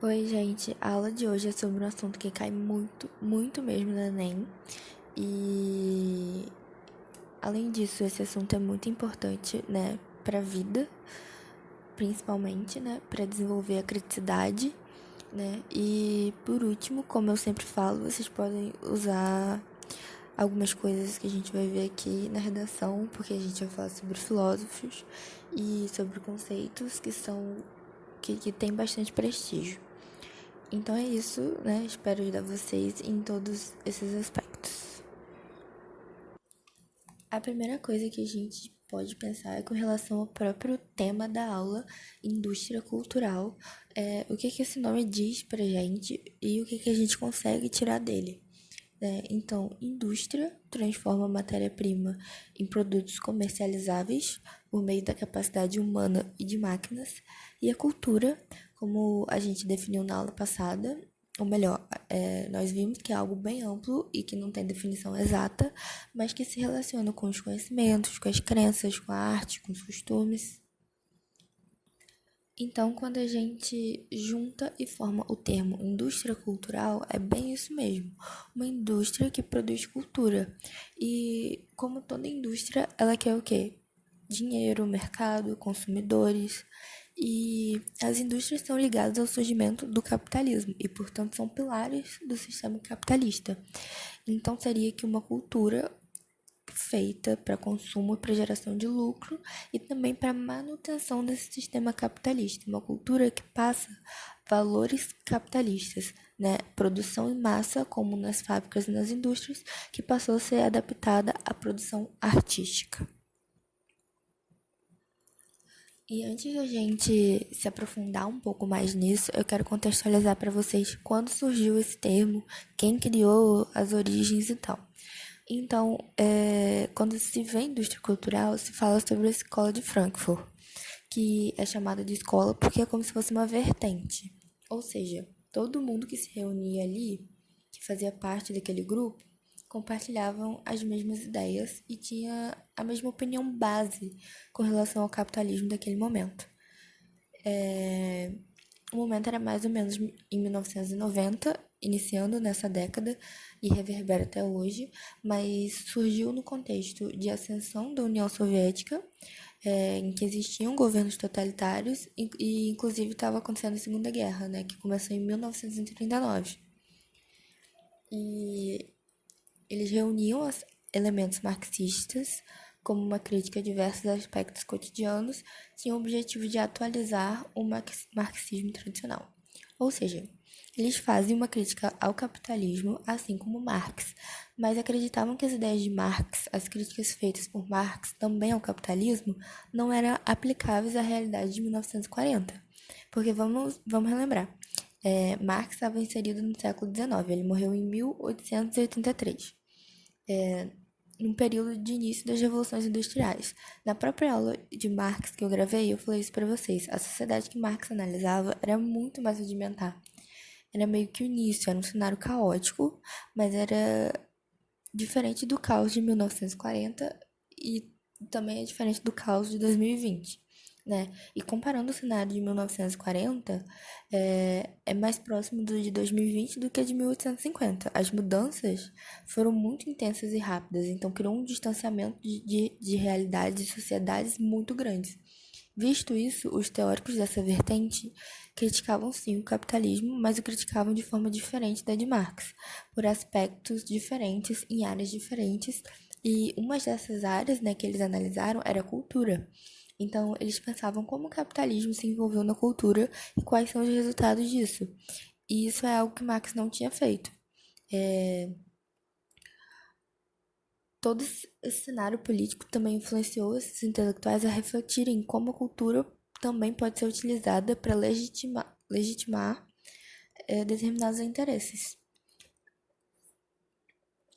Oi, gente. A aula de hoje é sobre um assunto que cai muito, muito mesmo no Enem. E, além disso, esse assunto é muito importante, né, para a vida, principalmente, né, para desenvolver a criticidade, né. E, por último, como eu sempre falo, vocês podem usar algumas coisas que a gente vai ver aqui na redação, porque a gente vai falar sobre filósofos e sobre conceitos que têm bastante prestígio. Então é isso, né? Espero ajudar vocês em todos esses aspectos. A primeira coisa que a gente pode pensar é com relação ao próprio tema da aula, indústria cultural, o que esse nome diz pra gente e o que a gente consegue tirar dele. Então, indústria transforma a matéria-prima em produtos comercializáveis por meio da capacidade humana e de máquinas, e a cultura, como a gente definiu na aula passada, ou melhor, nós vimos que é algo bem amplo e que não tem definição exata, mas que se relaciona com os conhecimentos, com as crenças, com a arte, com os costumes. Então, quando a gente junta e forma o termo indústria cultural, é bem isso mesmo, uma indústria que produz cultura. E como toda indústria, ela quer o quê? Dinheiro, mercado, consumidores. E as indústrias estão ligadas ao surgimento do capitalismo e, portanto, são pilares do sistema capitalista. Então, seria que uma cultura feita para consumo e para geração de lucro e também para manutenção desse sistema capitalista, uma cultura que passa valores capitalistas, né? Produção em massa, como nas fábricas e nas indústrias, que passou a ser adaptada à produção artística. E antes da gente se aprofundar um pouco mais nisso, eu quero contextualizar para vocês quando surgiu esse termo, quem criou, as origens e tal. Então, quando se vê indústria cultural, se fala sobre a escola de Frankfurt, que é chamada de escola porque é como se fosse uma vertente. Ou seja, todo mundo que se reunia ali, que fazia parte daquele grupo, compartilhavam as mesmas ideias e tinha a mesma opinião base com relação ao capitalismo daquele momento. O momento era mais ou menos em 1990, iniciando nessa década e reverbera até hoje, mas surgiu no contexto de ascensão da União Soviética, em que existiam governos totalitários e inclusive estava acontecendo a Segunda Guerra, né, que começou em 1939. E eles reuniam os elementos marxistas como uma crítica a diversos aspectos cotidianos, tinham o objetivo de atualizar o marxismo tradicional. Ou seja, eles faziam uma crítica ao capitalismo, assim como Marx, mas acreditavam que as ideias de Marx, as críticas feitas por Marx também ao capitalismo, não eram aplicáveis à realidade de 1940. Porque vamos relembrar, Marx estava inserido no século XIX, ele morreu em 1883 num período de início das revoluções industriais. Na própria aula de Marx que eu gravei, eu falei isso para vocês. A sociedade que Marx analisava era muito mais rudimentar. Era meio que o início, era um cenário caótico, mas era diferente do caos de 1940 e também é diferente do caos de 2020, né? E comparando o cenário de 1940, é mais próximo do de 2020 do que de 1850. As mudanças foram muito intensas e rápidas, então criou um distanciamento de realidades e sociedades muito grandes. Visto isso, os teóricos dessa vertente criticavam sim o capitalismo, mas o criticavam de forma diferente da de Marx, por aspectos diferentes em áreas diferentes, e uma dessas áreas, né, que eles analisaram era a cultura. Então, eles pensavam como o capitalismo se envolveu na cultura e quais são os resultados disso. E isso é algo que Marx não tinha feito. Todo esse cenário político também influenciou esses intelectuais a refletirem como a cultura também pode ser utilizada para legitimar determinados interesses.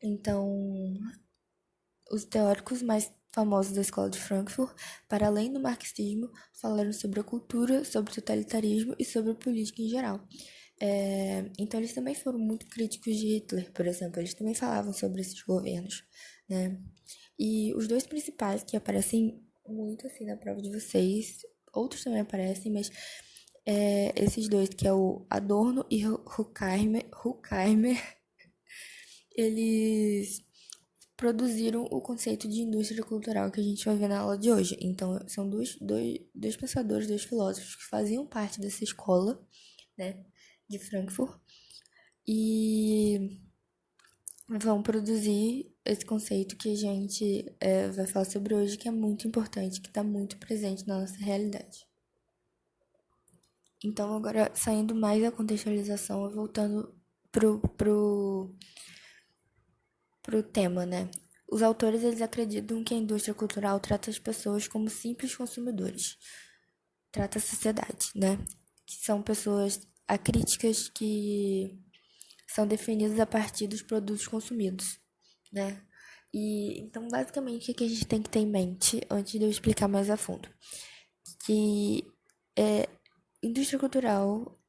Então, os teóricos mais famosos da escola de Frankfurt, para além do marxismo, falaram sobre a cultura, sobre o totalitarismo e sobre a política em geral. Então, eles também foram muito críticos de Hitler, por exemplo. Eles também falavam sobre esses governos, né? E os dois principais que aparecem muito assim na prova de vocês, outros também aparecem, mas Esses dois, que é o Adorno e Horkheimer, eles produziram o conceito de indústria cultural que a gente vai ver na aula de hoje. Então, são dois pensadores, dois filósofos que faziam parte dessa escola, né, de Frankfurt, e vão produzir esse conceito que a gente vai falar sobre hoje, que é muito importante, que está muito presente na nossa realidade. Então, agora, saindo mais da contextualização e voltando pro tema, né? Os autores, eles acreditam que a indústria cultural trata as pessoas como simples consumidores. Trata a sociedade, né? Que são pessoas acríticas que são definidas a partir dos produtos consumidos, né? E então, basicamente, o que a gente tem que ter em mente antes de eu explicar mais a fundo? Que indústria cultural,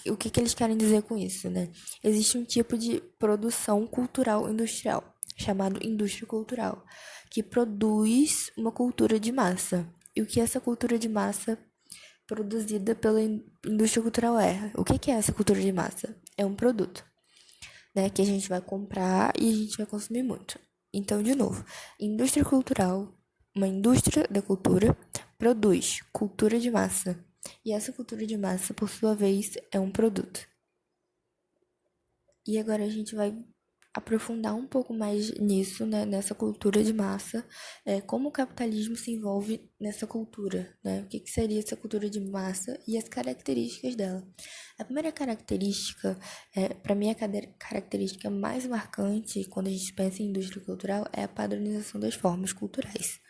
o que eles querem dizer com isso, né? Existe um tipo de produção cultural industrial, chamado indústria cultural, que produz uma cultura de massa. E o que essa cultura de massa produzida pela indústria cultural é? O que é essa cultura de massa? É um produto, né, que a gente vai comprar e a gente vai consumir muito. Então, de novo, indústria cultural, uma indústria da cultura, produz cultura de massa. E essa cultura de massa, por sua vez, é um produto. E agora a gente vai aprofundar um pouco mais nisso, né, nessa cultura de massa, como o capitalismo se envolve nessa cultura, né? O que seria essa cultura de massa e as características dela. A primeira característica, para mim, a característica mais marcante quando a gente pensa em indústria cultural é a padronização das formas culturais.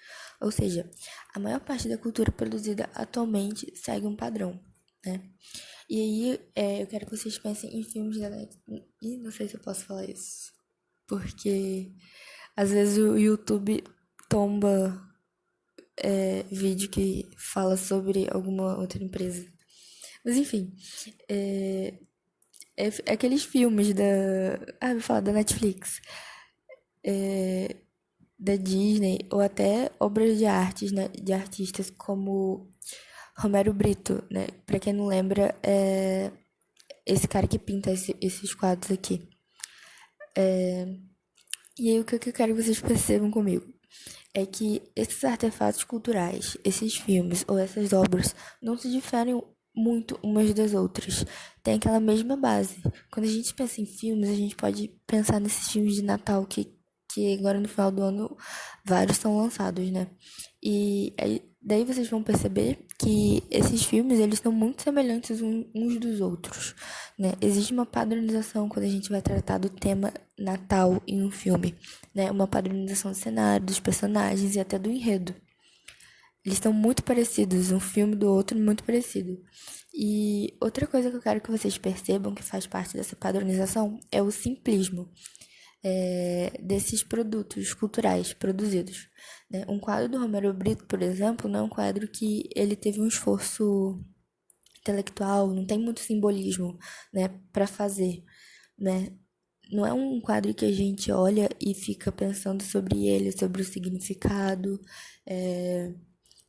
Ou seja, a maior parte da cultura produzida atualmente segue um padrão, né? E aí, eu quero que vocês pensem em filmes da Netflix. Ih, não sei se eu posso falar isso. Porque às vezes o YouTube tomba vídeo que fala sobre alguma outra empresa. Mas enfim, aqueles filmes da. Ah, vou falar da Netflix. Da Disney, ou até obras de artes, né, de artistas como Romero Brito, né? Pra quem não lembra, é esse cara que pinta esses quadros aqui. E aí o que eu quero que vocês percebam comigo é que esses artefatos culturais, esses filmes ou essas obras não se diferem muito umas das outras. Tem aquela mesma base. Quando a gente pensa em filmes, a gente pode pensar nesses filmes de Natal que agora no final do ano vários são lançados, né? E aí, daí vocês vão perceber que esses filmes, eles são muito semelhantes uns dos outros, né? Existe uma padronização quando a gente vai tratar do tema Natal em um filme, né? Uma padronização do cenário, dos personagens e até do enredo. Eles estão muito parecidos, um filme do outro muito parecido. E outra coisa que eu quero que vocês percebam que faz parte dessa padronização é o simplismo desses produtos culturais produzidos, né? Um quadro do Romero Brito, por exemplo, não é um quadro que ele teve um esforço intelectual, não tem muito simbolismo, né, para fazer, né? Não é um quadro que a gente olha e fica pensando sobre ele, sobre o significado,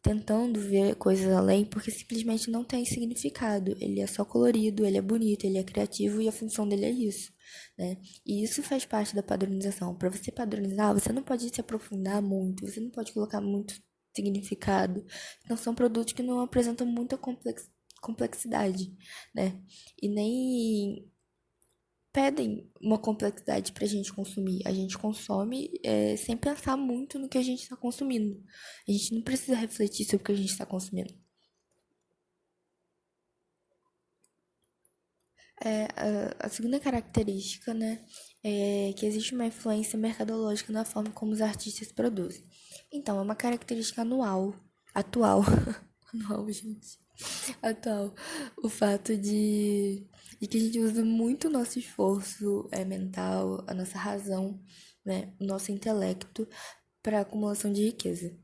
tentando ver coisas além, porque simplesmente não tem significado. Ele é só colorido, ele é bonito, ele é criativo e a função dele é isso, né? E isso faz parte da padronização. Para você padronizar, você não pode se aprofundar muito, você não pode colocar muito significado. Então, são produtos que não apresentam muita complexidade, né? E nem pedem uma complexidade para a gente consumir. A gente consome sem pensar muito no que a gente está consumindo. A gente não precisa refletir sobre o que a gente está consumindo. A segunda característica, né, é que existe uma influência mercadológica na forma como os artistas produzem. Então, é uma característica atual, anual, gente, atual, o fato de que a gente usa muito o nosso esforço mental, a nossa razão, né, o nosso intelecto para acumulação de riqueza.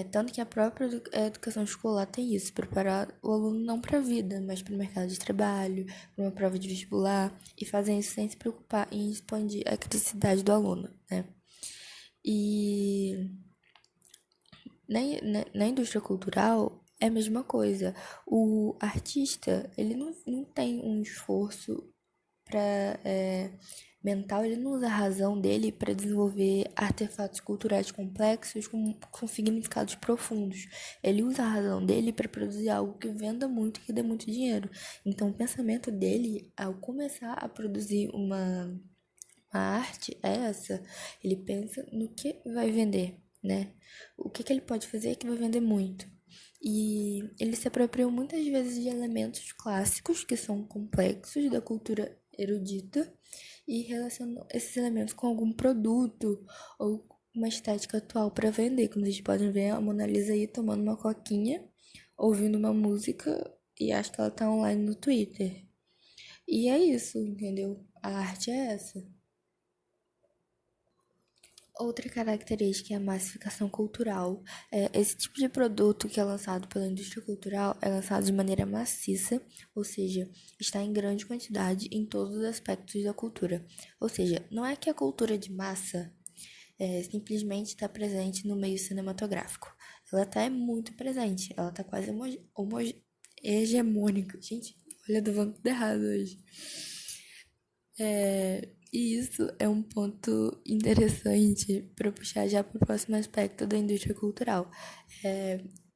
Tanto que a própria educação escolar tem isso, preparar o aluno não para a vida, mas para o mercado de trabalho, para uma prova de vestibular, e fazem isso sem se preocupar em expandir a criticidade do aluno, né? E na indústria cultural, é a mesma coisa. O artista, ele não tem um esforço para mental, ele não usa a razão dele para desenvolver artefatos culturais complexos com significados profundos. Ele usa a razão dele para produzir algo que venda muito e que dê muito dinheiro. Então, o pensamento dele, ao começar a produzir uma arte, é essa. Ele pensa no que vai vender, né? O que ele pode fazer que vai vender muito. E ele se apropriou muitas vezes de elementos clássicos que são complexos da cultura erudita e relacionou esses elementos com algum produto ou uma estética atual para vender. Como vocês podem ver, a Mona Lisa aí tomando uma coquinha, ouvindo uma música e acho que ela tá online no Twitter. E é isso, entendeu? A arte é essa. Outra característica é a massificação cultural. Esse tipo de produto que é lançado pela indústria cultural é lançado de maneira maciça, ou seja, está em grande quantidade em todos os aspectos da cultura. Ou seja, não é que a cultura de massa simplesmente está presente no meio cinematográfico. Ela está muito presente, ela está quase hegemônica. Gente, olha, eu tô falando tudo errado hoje. E isso é um ponto interessante para puxar já para o próximo aspecto da indústria cultural.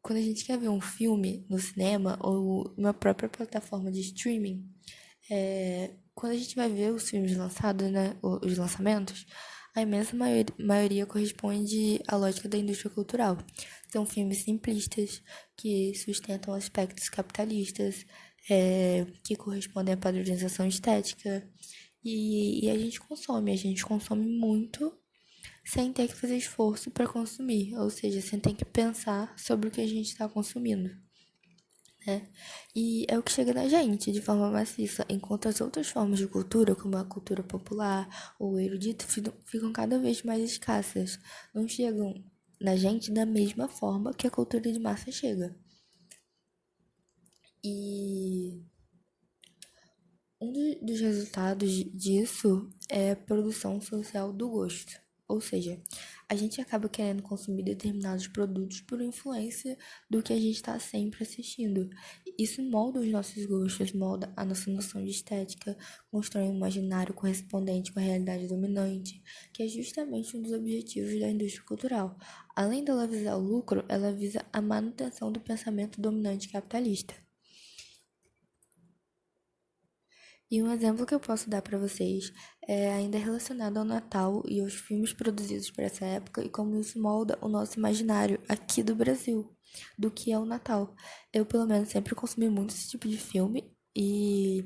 Quando a gente quer ver um filme no cinema ou numa própria plataforma de streaming, quando a gente vai ver os filmes lançados, né, os lançamentos, a imensa maioria corresponde à lógica da indústria cultural. São filmes simplistas que sustentam aspectos capitalistas, que correspondem à padronização estética. E a gente consome muito sem ter que fazer esforço para consumir, ou seja, sem ter que pensar sobre o que a gente está consumindo, né? E é o que chega na gente de forma maciça, enquanto as outras formas de cultura, como a cultura popular ou o erudito, ficam cada vez mais escassas, não chegam na gente da mesma forma que a cultura de massa chega. E dos resultados disso é a produção social do gosto. Ou seja, a gente acaba querendo consumir determinados produtos por influência do que a gente está sempre assistindo. Isso molda os nossos gostos, molda a nossa noção de estética, constrói um imaginário correspondente com a realidade dominante, que é justamente um dos objetivos da indústria cultural. Além dela visar o lucro, ela visa a manutenção do pensamento dominante capitalista. E um exemplo que eu posso dar para vocês é ainda relacionado ao Natal e aos filmes produzidos para essa época e como isso molda o nosso imaginário aqui do Brasil, do que é o Natal. Eu, pelo menos, sempre consumi muito esse tipo de filme e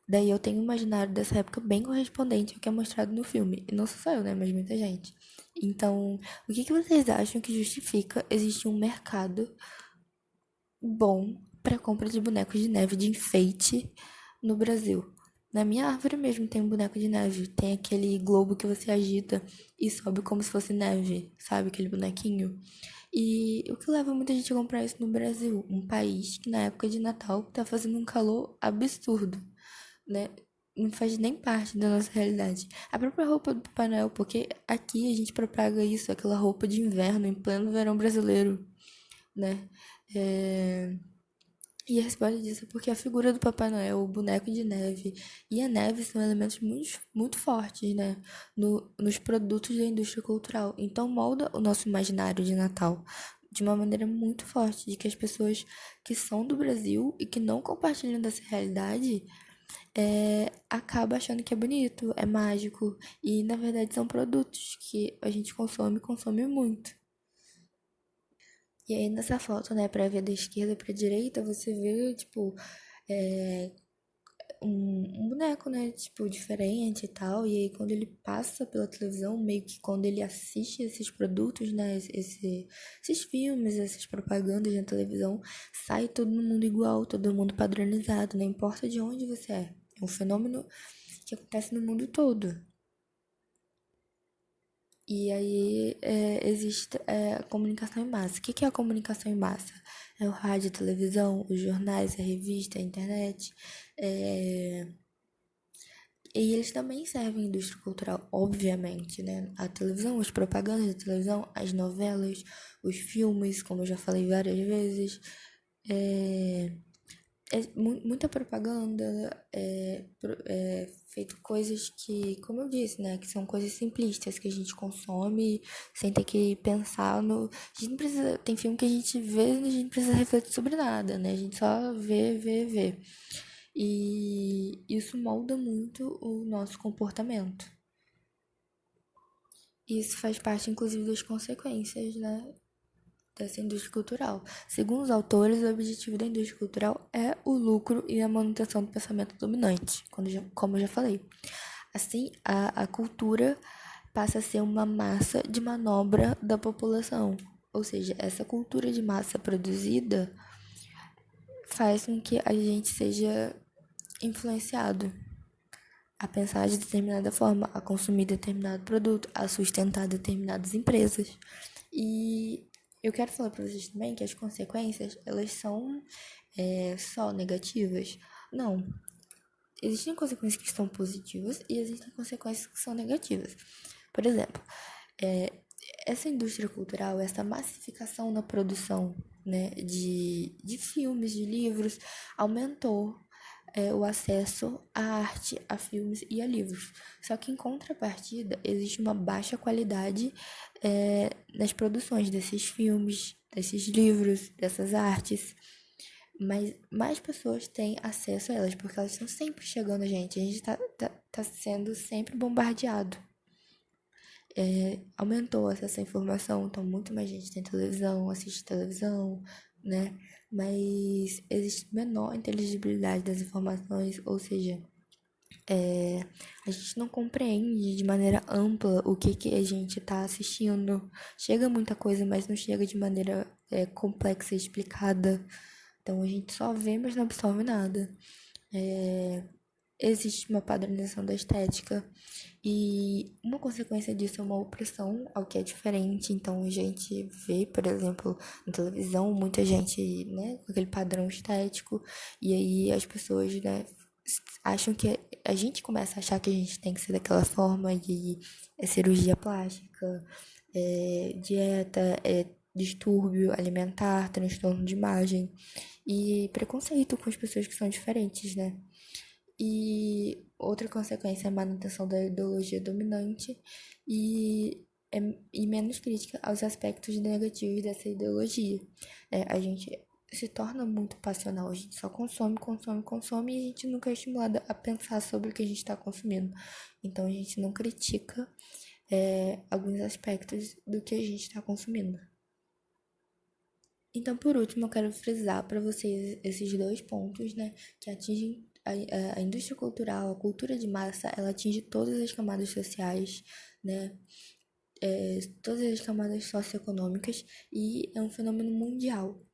daí eu tenho um imaginário dessa época bem correspondente ao que é mostrado no filme. E não sou só eu, né, mas muita gente. Então, o que vocês acham que justifica existir um mercado bom para compra de bonecos de neve de enfeite no Brasil? Na minha árvore mesmo tem um boneco de neve. Tem aquele globo que você agita e sobe como se fosse neve, sabe? Aquele bonequinho. E o que leva muita gente a comprar isso no Brasil? Um país que na época de Natal tá fazendo um calor absurdo, né? Não faz nem parte da nossa realidade. A própria roupa do Papai Noel, porque aqui a gente propaga isso, aquela roupa de inverno em pleno verão brasileiro, né? É... E a resposta disso é porque a figura do Papai Noel, o boneco de neve e a neve são elementos muito fortes, né? Nos produtos da indústria cultural. Então molda o nosso imaginário de Natal de uma maneira muito forte, de que as pessoas que são do Brasil e que não compartilham dessa realidade acabam achando que é bonito, é mágico. E na verdade são produtos que a gente consome muito. E aí nessa foto, né, pra ver da esquerda pra direita, você vê, tipo, é, um boneco, né, tipo, diferente e tal. E aí quando ele passa pela televisão, meio que quando ele assiste esses produtos, né, esses filmes, essas propagandas na televisão, sai todo mundo igual, todo mundo padronizado, não importa de onde você é. É um fenômeno que acontece no mundo todo. E aí existe a comunicação em massa. O que é a comunicação em massa? É o rádio, a televisão, os jornais, a revista, a internet. E eles também servem à indústria cultural, obviamente, né? A televisão, as propagandas da televisão, as novelas, os filmes, como eu já falei várias vezes. muita propaganda, feito coisas que, como eu disse, né, que são coisas simplistas que a gente consome sem ter que pensar no. A gente não precisa. Tem filme que a gente vê e a gente não precisa refletir sobre nada, né? A gente só vê, vê, vê. E isso molda muito o nosso comportamento. Isso faz parte, inclusive, das consequências, né, dessa indústria cultural. Segundo os autores, o objetivo da indústria cultural é o lucro e a manutenção do pensamento dominante, como eu já falei. Assim, a cultura passa a ser uma massa de manobra da população. Ou seja, essa cultura de massa produzida faz com que a gente seja influenciado a pensar de determinada forma, a consumir determinado produto, a sustentar determinadas empresas. E eu quero falar para vocês também que as consequências, elas são só negativas? Não. Existem consequências que são positivas e existem consequências que são negativas. Por exemplo, é, essa indústria cultural, essa massificação na produção, né, de filmes, de livros, aumentou o acesso à arte, a filmes e a livros. Só que, em contrapartida, existe uma baixa qualidade nas produções desses filmes, desses livros, dessas artes. Mas mais pessoas têm acesso a elas, porque elas estão sempre chegando a gente. A gente tá sendo sempre bombardeado. Aumentou essa informação, então muito mais gente tem televisão, assiste televisão, né? Mas existe menor inteligibilidade das informações, ou seja, a gente não compreende de maneira ampla o que a gente está assistindo. Chega muita coisa, mas não chega de maneira complexa e explicada. Então a gente só vê, mas não absorve nada. Existe uma padronização da estética e uma consequência disso é uma opressão ao que é diferente. Então a gente vê, por exemplo, na televisão, muita gente, né, com aquele padrão estético e aí as pessoas, né, acham que a gente começa a achar que a gente tem que ser daquela forma e é cirurgia plástica, dieta, distúrbio alimentar, transtorno de imagem e preconceito com as pessoas que são diferentes, né? E outra consequência é a manutenção da ideologia dominante e, e menos crítica aos aspectos negativos dessa ideologia. A gente se torna muito passional, a gente só consome, consome, consome e a gente nunca é estimulado a pensar sobre o que a gente está consumindo. Então a gente não critica alguns aspectos do que a gente está consumindo. Então, por último, eu quero frisar para vocês esses dois pontos, né, que atingem a indústria cultural, a cultura de massa, ela atinge todas as camadas sociais, né, todas as camadas socioeconômicas e é um fenômeno mundial.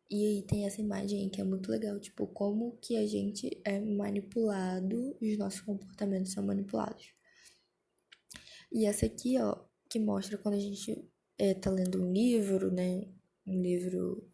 E aí tem essa imagem que é muito legal, tipo, como que a gente é manipulado e os nossos comportamentos são manipulados. E essa aqui, ó, que mostra quando a gente tá lendo um livro, né, um livro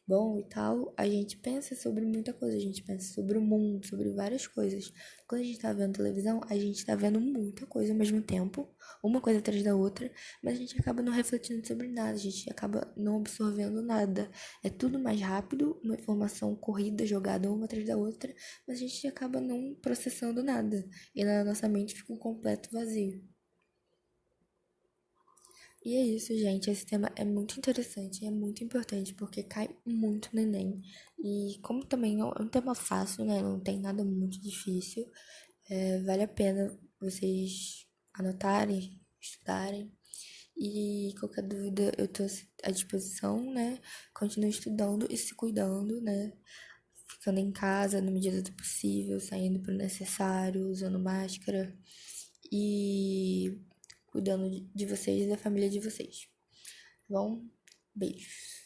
bom e tal, a gente pensa sobre muita coisa, a gente pensa sobre o mundo, sobre várias coisas. Quando a gente tá vendo televisão, a gente tá vendo muita coisa ao mesmo tempo, uma coisa atrás da outra, mas a gente acaba não refletindo sobre nada, a gente acaba não absorvendo nada. É tudo mais rápido, uma informação corrida, jogada uma atrás da outra, mas a gente acaba não processando nada. E na nossa mente fica um completo vazio. E é isso, gente. Esse tema é muito interessante e é muito importante porque cai muito no Enem. E como também é um tema fácil, né? Não tem nada muito difícil. Vale a pena vocês anotarem, estudarem. E qualquer dúvida eu tô à disposição, né? Continue estudando e se cuidando, né? Ficando em casa na medida do possível, saindo para o necessário, usando máscara. E cuidando de vocês e da família de vocês. Tá bom? Beijos.